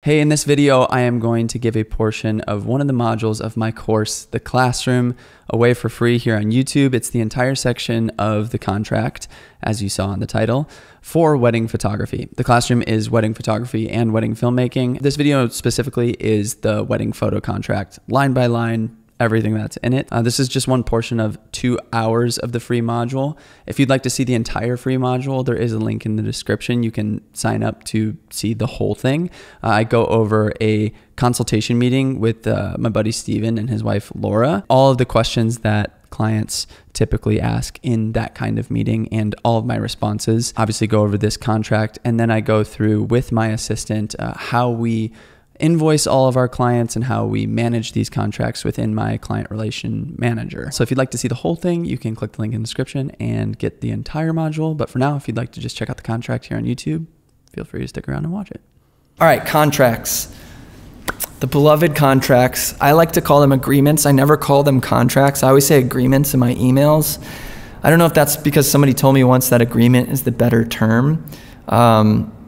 Hey, in this video, I am going to give a portion of one of the modules of my course, The Classroom, away for free here on YouTube. It's the entire section of the contract, as you saw in the title, for wedding photography. The Classroom is wedding photography and wedding filmmaking. This video specifically is the wedding photo contract, line by line, everything that's in it. This is just one portion of 2 hours of the free module. If you'd like to see the entire free module, there is a link in the description. You can sign up to see the whole thing. I go over a consultation meeting with my buddy Steven and his wife Laura. All of the questions that clients typically ask in that kind of meeting and all of my responses. Obviously go over this contract, and then I go through with my assistant how we invoice all of our clients and how we manage these contracts within my client relation manager. So if you'd like to see the whole thing, you can click the link in the description and get the entire module. But for now, if you'd like to just check out the contract here on YouTube, feel free to stick around and watch it. All right, contracts. The beloved contracts. I like to call them agreements. I never call them contracts. I always say agreements in my emails. I don't know if that's because somebody told me once that agreement is the better term.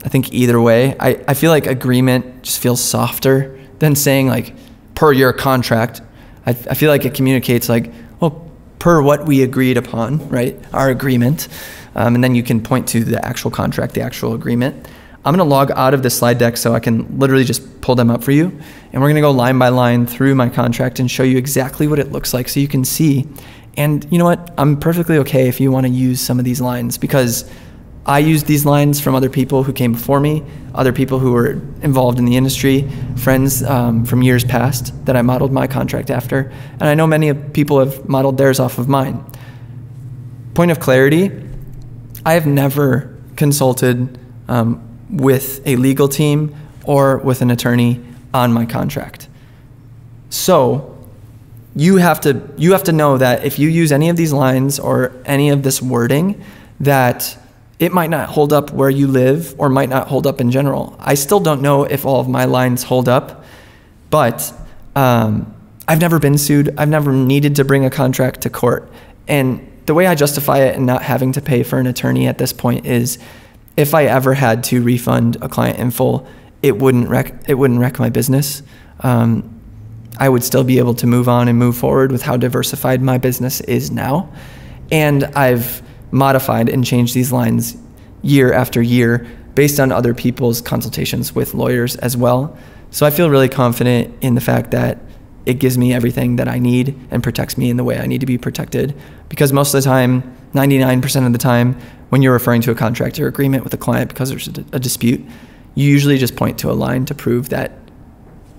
I think either way, I feel like agreement just feels softer than saying like per your contract. I feel like it communicates like, well, per what we agreed upon, right? Our agreement. And then you can point to the actual contract, the actual agreement. I'm gonna log out of the slide deck so I can literally just pull them up for you. And we're gonna go line by line through my contract and show you exactly what it looks like so you can see. And you know what? I'm perfectly okay if you wanna use some of these lines, because I used these lines from other people who came before me, other people who were involved in the industry, friends from years past that I modeled my contract after. And I know many people have modeled theirs off of mine. Point of clarity, I have never consulted with a legal team or with an attorney on my contract. So you have to know that if you use any of these lines or any of this wording, that it might not hold up where you live or might not hold up in general. I still don't know if all of my lines hold up, but I've never been sued. I've never needed to bring a contract to court. And the way I justify it and not having to pay for an attorney at this point is if I ever had to refund a client in full, it wouldn't wreck my business. I would still be able to move on and move forward with how diversified my business is now. And I've modified and changed these lines year after year based on other people's consultations with lawyers as well. So I feel really confident in the fact that it gives me everything that I need and protects me in the way I need to be protected. Because most of the time, 99% of the time, when you're referring to a contract or agreement with a client because there's a dispute, you usually just point to a line to prove that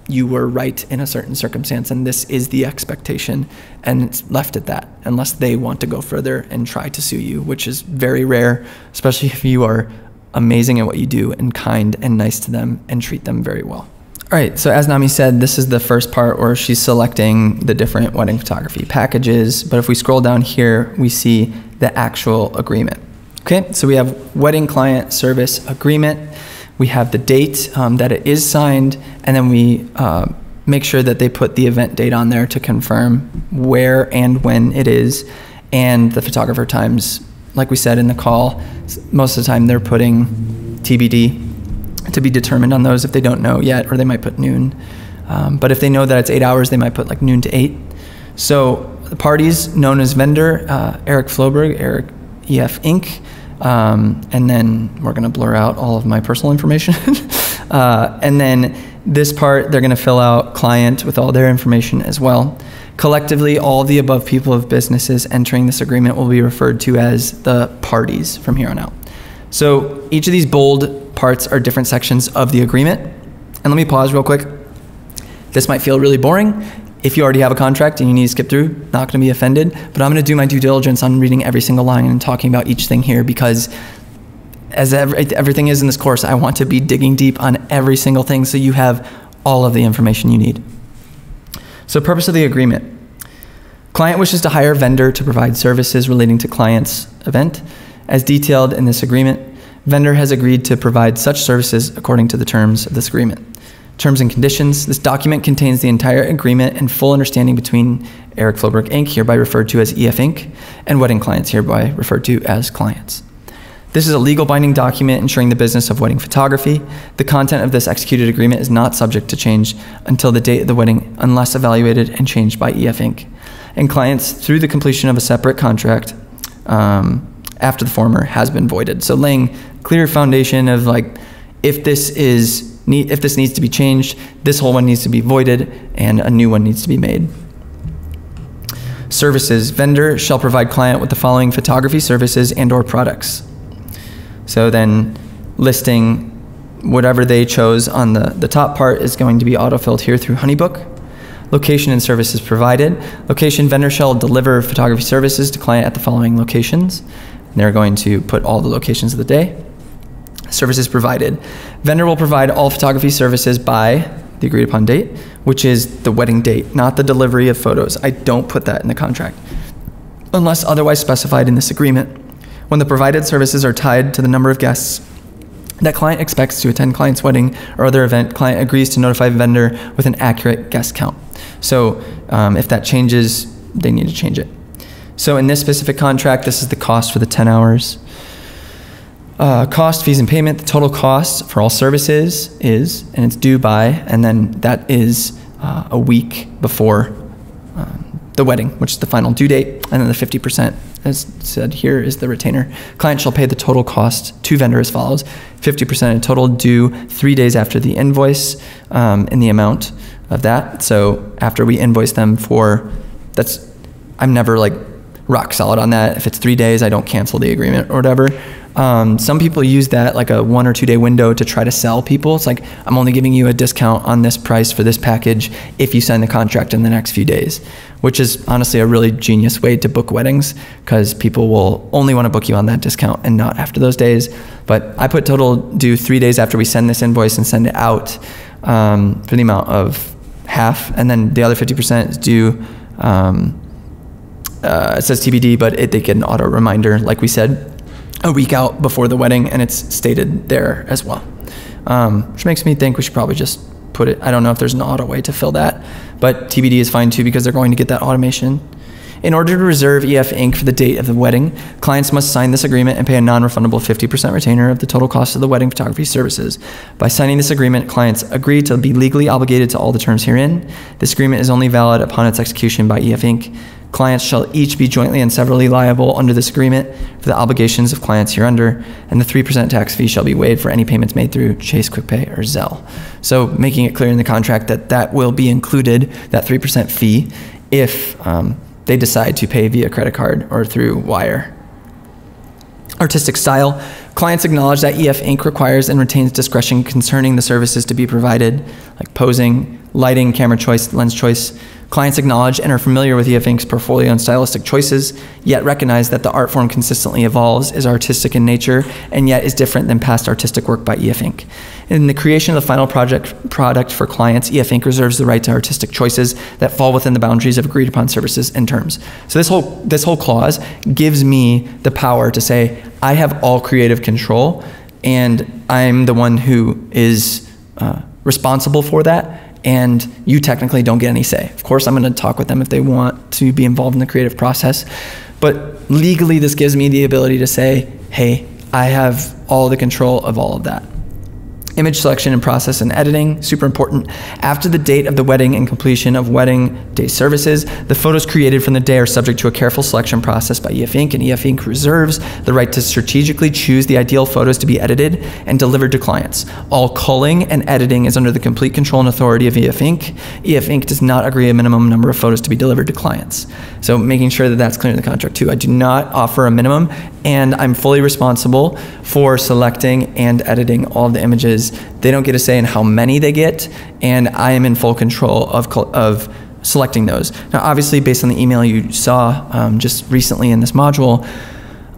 you were right in a certain circumstance and this is the expectation, and it's left at that unless they want to go further and try to sue you, which is very rare, especially if you are amazing at what you do and kind and nice to them and treat them very well. All right, so as Nami said, this is the first part where she's selecting the different wedding photography packages, but if we scroll down here, we see the actual agreement. Okay, so we have wedding client service agreement. We have the date that it is signed, and then we make sure that they put the event date on there to confirm where and when it is, and the photographer times. Like we said in the call, most of the time they're putting TBD to be determined on those if they don't know yet, or they might put noon. But if they know that it's 8 hours, they might put like noon to 8. So the parties known as vendor, Eric Floberg, Eric EF Inc., and then we're going to blur out all of my personal information. And then this part, they're going to fill out client with all their information as well. Collectively, all the above people of businesses entering this agreement will be referred to as the parties from here on out. So each of these bold parts are different sections of the agreement. And let me pause real quick. This might feel really boring. If you already have a contract and you need to skip through, not going to be offended, but I'm going to do my due diligence on reading every single line and talking about each thing here, because as everything is in this course, I want to be digging deep on every single thing so you have all of the information you need. So purpose of the agreement. Client wishes to hire a vendor to provide services relating to client's event. As detailed in this agreement, vendor has agreed to provide such services according to the terms of this agreement. Terms and conditions. This document contains the entire agreement and full understanding between Eric Floberg Inc., hereby referred to as EF Inc., and wedding clients, hereby referred to as clients. This is a legal binding document ensuring the business of wedding photography. The content of this executed agreement is not subject to change until the date of the wedding, unless evaluated and changed by EF Inc. And clients, through the completion of a separate contract after the former has been voided. So laying clear foundation of like, if this needs to be changed, this whole one needs to be voided and a new one needs to be made. Services. Vendor shall provide client with the following photography services and or products. So then listing whatever they chose on the top part is going to be autofilled here through Honeybook. Location and services provided. Location, vendor shall deliver photography services to client at the following locations. And they're going to put all the locations of the day. Services provided. Vendor will provide all photography services by the agreed upon date, which is the wedding date, not the delivery of photos. I don't put that in the contract, unless otherwise specified in this agreement. When the provided services are tied to the number of guests that client expects to attend client's wedding or other event, client agrees to notify vendor with an accurate guest count. So if that changes, they need to change it. So in this specific contract, this is the cost for the 10 hours. Cost, fees, and payment. The total cost for all services is, and it's due by, and then that is a week before the wedding, which is the final due date, and then the 50%, as said here, is the retainer. Client shall pay the total cost to vendor as follows: 50% of total due 3 days after the invoice in the amount of that. So after we invoice them for, I'm never like rock solid on that. If it's 3 days, I don't cancel the agreement or whatever. Some people use that like a 1 or 2 day window to try to sell people. It's like, I'm only giving you a discount on this price for this package if you sign the contract in the next few days, which is honestly a really genius way to book weddings, because people will only want to book you on that discount and not after those days. But I put total due 3 days after we send this invoice and send it out for the amount of half, and then the other 50% is due, it says TBD, but they get an auto reminder, like we said, a week out before the wedding, and it's stated there as well. Which makes me think we should probably just put it, I don't know if there's an auto way to fill that, but TBD is fine too, because they're going to get that automation. In order to reserve EF Inc. for the date of the wedding, clients must sign this agreement and pay a non-refundable 50% retainer of the total cost of the wedding photography services. By signing this agreement, clients agree to be legally obligated to all the terms herein. This agreement is only valid upon its execution by EF Inc. Clients shall each be jointly and severally liable under this agreement for the obligations of clients hereunder, and the 3% tax fee shall be waived for any payments made through Chase, QuickPay, or Zelle. So making it clear in the contract that that will be included, that 3% fee, if they decide to pay via credit card or through wire. Artistic style. Clients acknowledge that EF Inc. requires and retains discretion concerning the services to be provided, like posing, lighting, camera choice, lens choice. Clients acknowledge and are familiar with EF Inc.'s portfolio and stylistic choices, yet recognize that the art form consistently evolves, is artistic in nature, and yet is different than past artistic work by EF Inc. In the creation of the final product for clients, EF Inc. reserves the right to artistic choices that fall within the boundaries of agreed upon services and terms. So this whole clause gives me the power to say, I have all creative control, and I'm the one who is responsible for that, and you technically don't get any say. Of course, I'm going to talk with them if they want to be involved in the creative process, but legally this gives me the ability to say, hey, I have all the control of all of that. Image selection and process and editing, super important. After the date of the wedding and completion of wedding day services, the photos created from the day are subject to a careful selection process by EF Inc., and EF Inc. reserves the right to strategically choose the ideal photos to be edited and delivered to clients. All culling and editing is under the complete control and authority of EF Inc. EF Inc. does not agree a minimum number of photos to be delivered to clients. So making sure that that's clear in the contract too. I do not offer a minimum, and I'm fully responsible for selecting and editing all of the images. They don't get a say in how many they get, and I am in full control of selecting those. Now, obviously, based on the email you saw just recently in this module,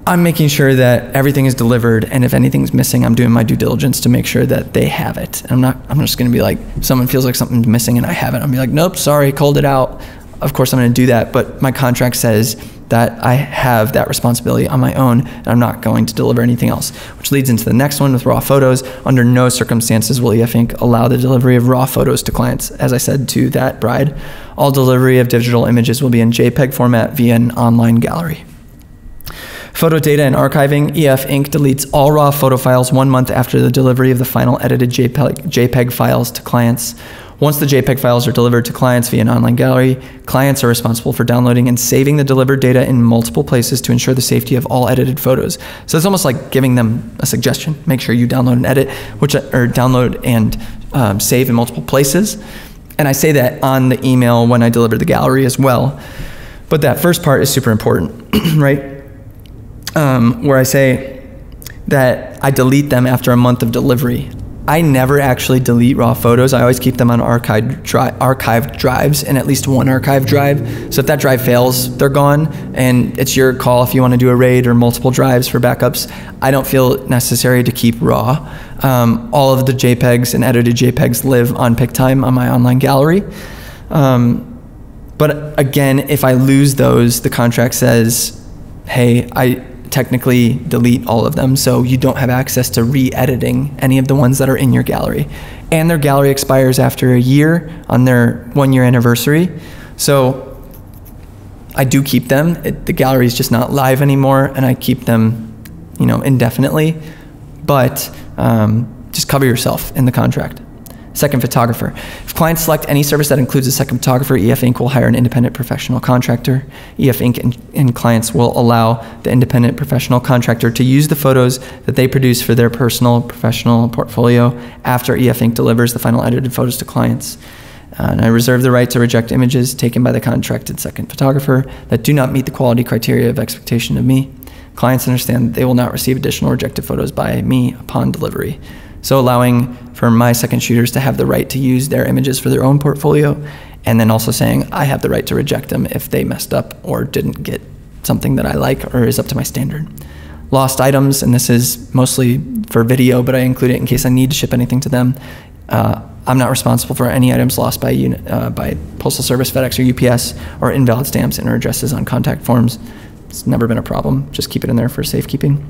I'm making sure that everything is delivered, and if anything's missing, I'm doing my due diligence to make sure that they have it. And I'm just gonna be like, if someone feels like something's missing and I have it, I'll be like, nope, sorry, called it out. Of course, I'm gonna do that, but my contract says that I have that responsibility on my own, and I'm not going to deliver anything else, which leads into the next one with raw photos. Under no circumstances will EF Inc. allow the delivery of raw photos to clients, as I said to that bride. All delivery of digital images will be in JPEG format via an online gallery. Photo data and archiving. EF Inc. deletes all raw photo files 1 month after the delivery of the final edited JPEG files to clients. Once the JPEG files are delivered to clients via an online gallery, clients are responsible for downloading and saving the delivered data in multiple places to ensure the safety of all edited photos. So it's almost like giving them a suggestion. Make sure you download and edit, or download and save in multiple places. And I say that on the email when I deliver the gallery as well. But that first part is super important, right? Where I say that I delete them after a month of delivery. I never actually delete raw photos. I always keep them on archived drives, in at least one archive drive. So if that drive fails, they're gone, and it's your call if you want to do a RAID or multiple drives for backups. I don't feel it necessary to keep raw. All of the JPEGs and edited JPEGs live on PicTime on my online gallery. But again, if I lose those, the contract says, hey, I technically delete all of them, so you don't have access to re-editing any of the ones that are in your gallery. And their gallery expires after a year on their 1-year anniversary. So I do keep them. The gallery is just not live anymore, and I keep them, indefinitely. But just cover yourself in the contract. Second photographer. If clients select any service that includes a second photographer, EF Inc. will hire an independent professional contractor. EF Inc. and clients will allow the independent professional contractor to use the photos that they produce for their personal professional portfolio after EF Inc. delivers the final edited photos to clients. And I reserve the right to reject images taken by the contracted second photographer that do not meet the quality criteria of expectation of me. Clients understand that they will not receive additional rejected photos by me upon delivery. So allowing for my second shooters to have the right to use their images for their own portfolio, and then also saying I have the right to reject them if they messed up or didn't get something that I like or is up to my standard. Lost items, and this is mostly for video, but I include it in case I need to ship anything to them. I'm not responsible for any items lost by Postal Service, FedEx, or UPS, or invalid stamps and or addresses on contact forms. It's never been a problem. Just keep it in there for safekeeping.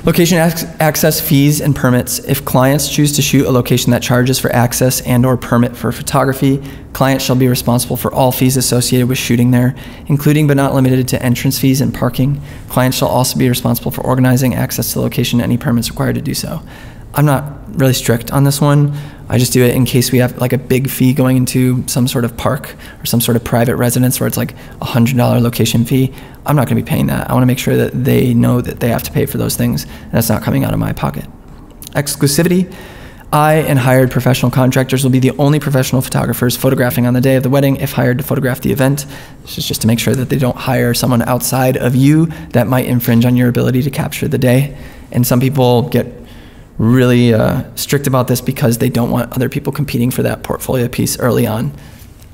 Location access fees and permits. If clients choose to shoot a location that charges for access and or permit for photography, clients shall be responsible for all fees associated with shooting there, including but not limited to entrance fees and parking. Clients shall also be responsible for organizing access to the location and any permits required to do so. I'm not really strict on this one. I just do it in case we have like a big fee going into some sort of park or some sort of private residence where it's like $100 location fee. I'm not gonna be paying that. I wanna make sure that they know that they have to pay for those things and that's not coming out of my pocket. Exclusivity. I and hired professional contractors will be the only professional photographers photographing on the day of the wedding if hired to photograph the event. This is just to make sure that they don't hire someone outside of you that might infringe on your ability to capture the day. And some people get really strict about this because they don't want other people competing for that portfolio piece early on.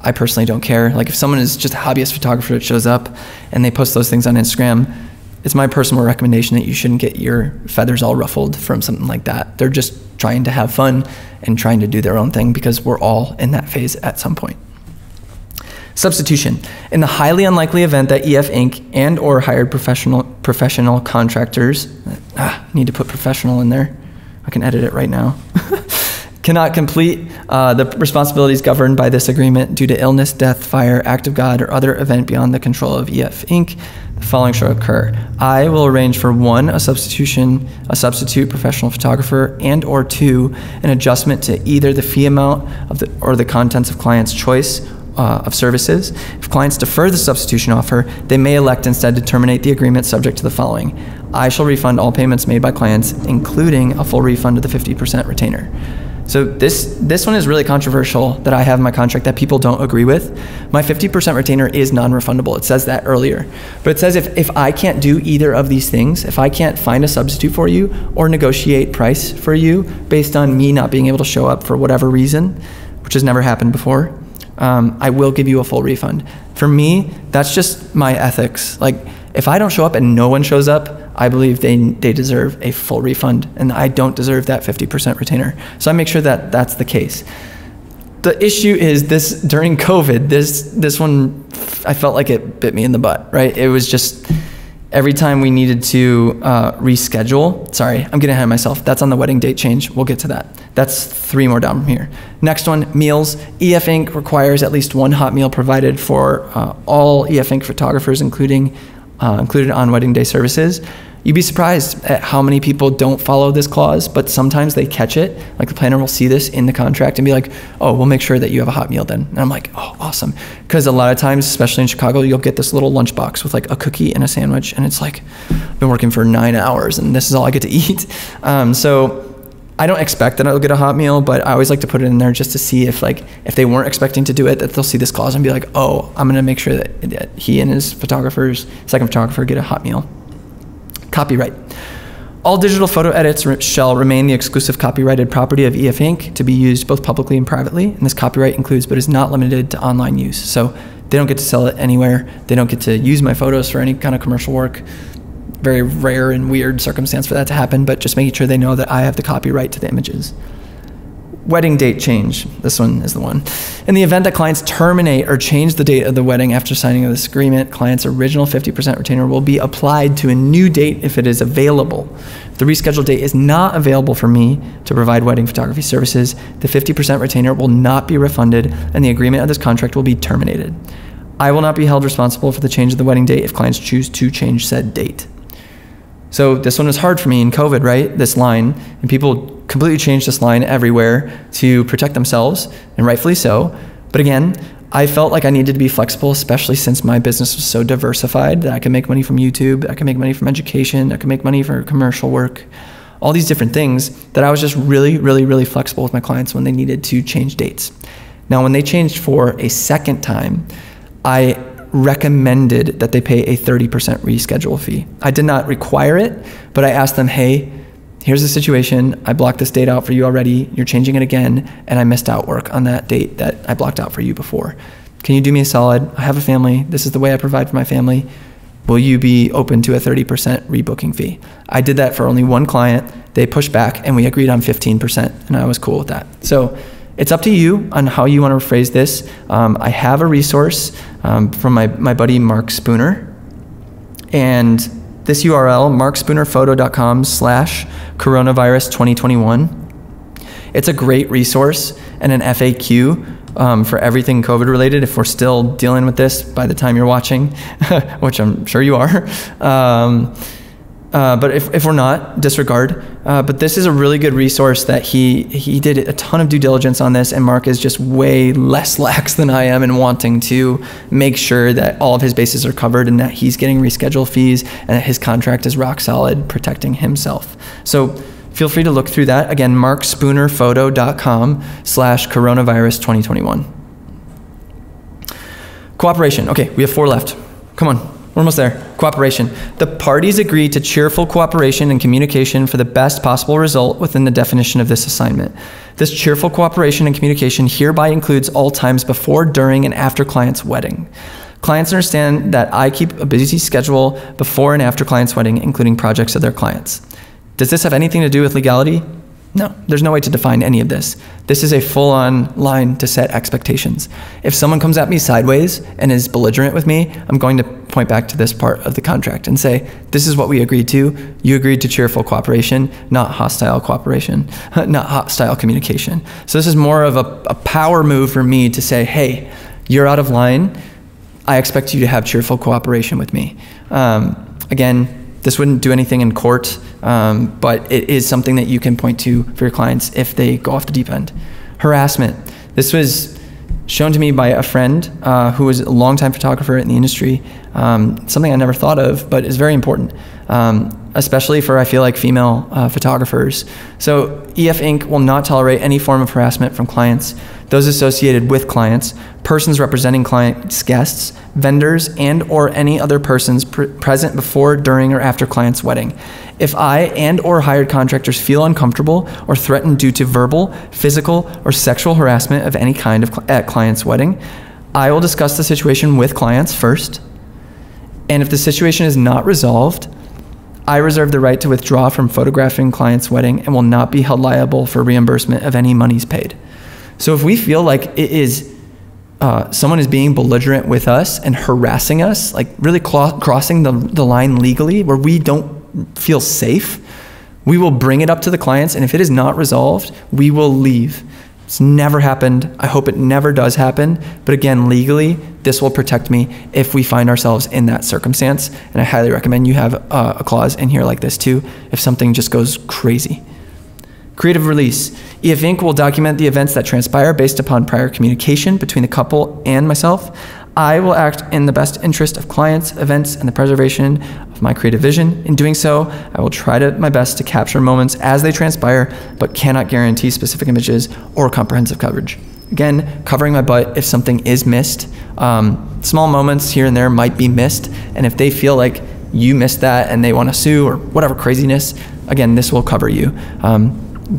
I personally don't care. Like if someone is just a hobbyist photographer that shows up and they post those things on Instagram, it's my personal recommendation that you shouldn't get your feathers all ruffled from something like that. They're just trying to have fun and trying to do their own thing because we're all in that phase at some point. Substitution. In the highly unlikely event that EF Inc. and or hired professional contractors, need to put professional in there. I can edit it right now. Cannot complete the responsibilities governed by this agreement due to illness, death, fire, act of God, or other event beyond the control of EF Inc. The following shall occur. I will arrange for 1, a substitute professional photographer, and or 2, an adjustment to either the fee amount of or the contents of client's choice of services. If clients defer the substitution offer, they may elect instead to terminate the agreement subject to the following. I shall refund all payments made by clients, including a full refund of the 50% retainer. So this one is really controversial that I have in my contract that people don't agree with. My 50% retainer is non-refundable. It says that earlier. But it says if I can't do either of these things, if I can't find a substitute for you or negotiate price for you based on me not being able to show up for whatever reason, which has never happened before, I will give you a full refund. For me, that's just my ethics. Like, if I don't show up and no one shows up, I believe they deserve a full refund, and I don't deserve that 50% retainer. So I make sure that that's the case. The issue is this, during COVID, this one, I felt like it bit me in the butt, right? It was just, every time we needed to reschedule, sorry, I'm getting ahead of myself. That's on the wedding date change. We'll get to that. That's 3 more down from here. Next one, meals. EF Inc. requires at least 1 hot meal provided for all EF Inc. photographers, including included on wedding day services. You'd be surprised at how many people don't follow this clause, but sometimes they catch it. Like the planner will see this in the contract and be like, oh, we'll make sure that you have a hot meal then. And I'm like, oh, awesome. Because a lot of times, especially in Chicago, you'll get this little lunchbox with like a cookie and a sandwich. And it's like, I've been working for 9 hours and this is all I get to eat. So I don't expect that I'll get a hot meal, but I always like to put it in there just to see if they weren't expecting to do it, that they'll see this clause and be like, oh, I'm gonna make sure that he and his second photographer get a hot meal. Copyright. All digital photo edits shall remain the exclusive copyrighted property of EF Inc. to be used both publicly and privately, and this copyright includes but is not limited to online use. So they don't get to sell it anywhere. They don't get to use my photos for any kind of commercial work. Very rare and weird circumstance for that to happen, but just making sure they know that I have the copyright to the images. Wedding date change. This one is the one. In the event that clients terminate or change the date of the wedding after signing of this agreement, client's original 50% retainer will be applied to a new date if it is available. If the rescheduled date is not available for me to provide wedding photography services, the 50% retainer will not be refunded and the agreement of this contract will be terminated. I will not be held responsible for the change of the wedding date if clients choose to change said date. So this one was hard for me in COVID, right? This line, and people completely changed this line everywhere to protect themselves, and rightfully so. But again, I felt like I needed to be flexible, especially since my business was so diversified that I could make money from YouTube, I could make money from education, I could make money for commercial work, all these different things that I was just really, really, really flexible with my clients when they needed to change dates. Now, when they changed for a second time, I recommended that they pay a 30% reschedule fee. I did not require it, but I asked them, hey, here's the situation. I blocked this date out for you already. You're changing it again, and I missed out work on that date that I blocked out for you before. Can you do me a solid? I have a family. This is the way I provide for my family. Will you be open to a 30% rebooking fee? I did that for only one client. They pushed back, and we agreed on 15%, and I was cool with that. So it's up to you on how you want to phrase this. I have a resource from my buddy Mark Spooner, and this URL, markspoonerphoto.com/coronavirus2021. It's a great resource and an FAQ for everything COVID related if we're still dealing with this by the time you're watching, which I'm sure you are. But if we're not, disregard. But this is a really good resource that he did a ton of due diligence on this, and Mark is just way less lax than I am in wanting to make sure that all of his bases are covered and that he's getting reschedule fees and that his contract is rock solid, protecting himself. So feel free to look through that. Again, markspoonerphoto.com/coronavirus2021. Cooperation. Okay, we have 4 left. Come on. We're almost there. Cooperation. The parties agree to cheerful cooperation and communication for the best possible result within the definition of this assignment. This cheerful cooperation and communication hereby includes all times before, during, and after client's wedding. Clients understand that I keep a busy schedule before and after client's wedding, including projects of their clients. Does this have anything to do with legality? No, there's no way to define any of this. This is a full-on line to set expectations. If someone comes at me sideways and is belligerent with me, I'm going to point back to this part of the contract and say, this is what we agreed to. You agreed to cheerful cooperation, not hostile cooperation, not hostile communication. So this is more of a power move for me to say, hey, you're out of line. I expect you to have cheerful cooperation with me. Again, this wouldn't do anything in court, but it is something that you can point to for your clients if they go off the deep end. Harassment. This was shown to me by a friend who was a longtime photographer in the industry. Something I never thought of, but is very important, especially for, I feel like, female photographers. So EF Inc. will not tolerate any form of harassment from clients, those associated with clients, persons representing clients' guests, vendors, and or any other persons present before, during, or after client's wedding. If I and or hired contractors feel uncomfortable or threatened due to verbal, physical, or sexual harassment of any kind at client's wedding, I will discuss the situation with clients first. And if the situation is not resolved, I reserve the right to withdraw from photographing client's wedding and will not be held liable for reimbursement of any monies paid. So if we feel like it is someone is being belligerent with us and harassing us, like really crossing the line legally where we don't feel safe, we will bring it up to the clients, and if it is not resolved, we will leave. It's never happened. I hope it never does happen. But again, legally, this will protect me if we find ourselves in that circumstance. And I highly recommend you have a clause in here like this too, if something just goes crazy. Creative release. EF Inc. will document the events that transpire based upon prior communication between the couple and myself. I will act in the best interest of clients, events, and the preservation of my creative vision. In doing so, I will try my best to capture moments as they transpire, but cannot guarantee specific images or comprehensive coverage. Again, covering my butt if something is missed. Small moments here and there might be missed, and if they feel like you missed that and they want to sue or whatever craziness, again, this will cover you.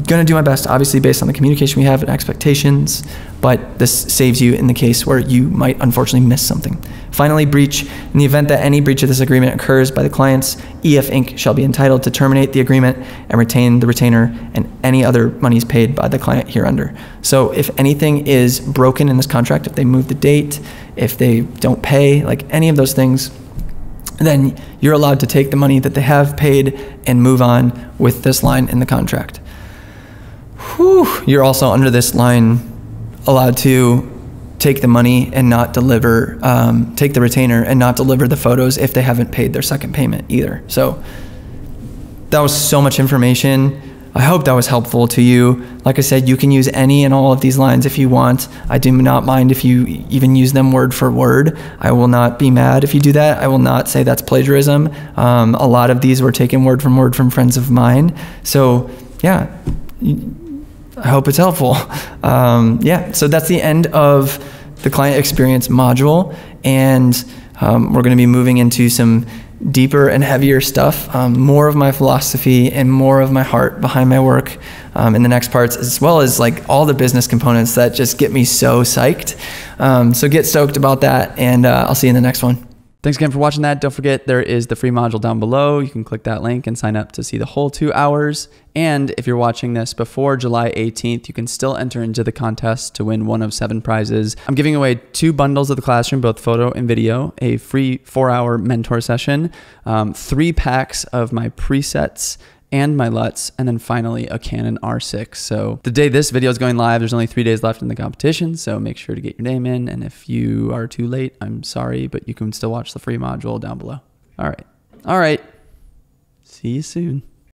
Gonna do my best, obviously, based on the communication we have and expectations, but this saves you in the case where you might unfortunately miss something. Finally, breach. In the event that any breach of this agreement occurs by the clients, EF Inc. shall be entitled to terminate the agreement and retain the retainer and any other monies paid by the client hereunder. So if anything is broken in this contract, if they move the date, if they don't pay, like any of those things, then you're allowed to take the money that they have paid and move on with this line in the contract. You're also under this line allowed to take the money and not deliver, take the retainer and not deliver the photos if they haven't paid their second payment either. So that was so much information. I hope that was helpful to you. Like I said, you can use any and all of these lines if you want. I do not mind if you even use them word for word. I will not be mad if you do that. I will not say that's plagiarism. A lot of these were taken word from friends of mine. So yeah. I hope it's helpful. Yeah, so that's the end of the client experience module, and we're going to be moving into some deeper and heavier stuff, more of my philosophy and more of my heart behind my work in the next parts, as well as like all the business components that just get me so psyched. So get stoked about that, and I'll see you in the next one. Thanks again for watching that. Don't forget, there is the free module down below. You can click that link and sign up to see the whole 2 hours. And if you're watching this before July 18th, you can still enter into the contest to win one of 7 prizes. I'm giving away 2 bundles of the classroom, both photo and video, a free 4-hour mentor session, 3 packs of my presets and my LUTs, and then finally a Canon R6. So the day this video is going live, there's only 3 days left in the competition, so make sure to get your name in. And if you are too late, I'm sorry, but you can still watch the free module down below. All right. See you soon.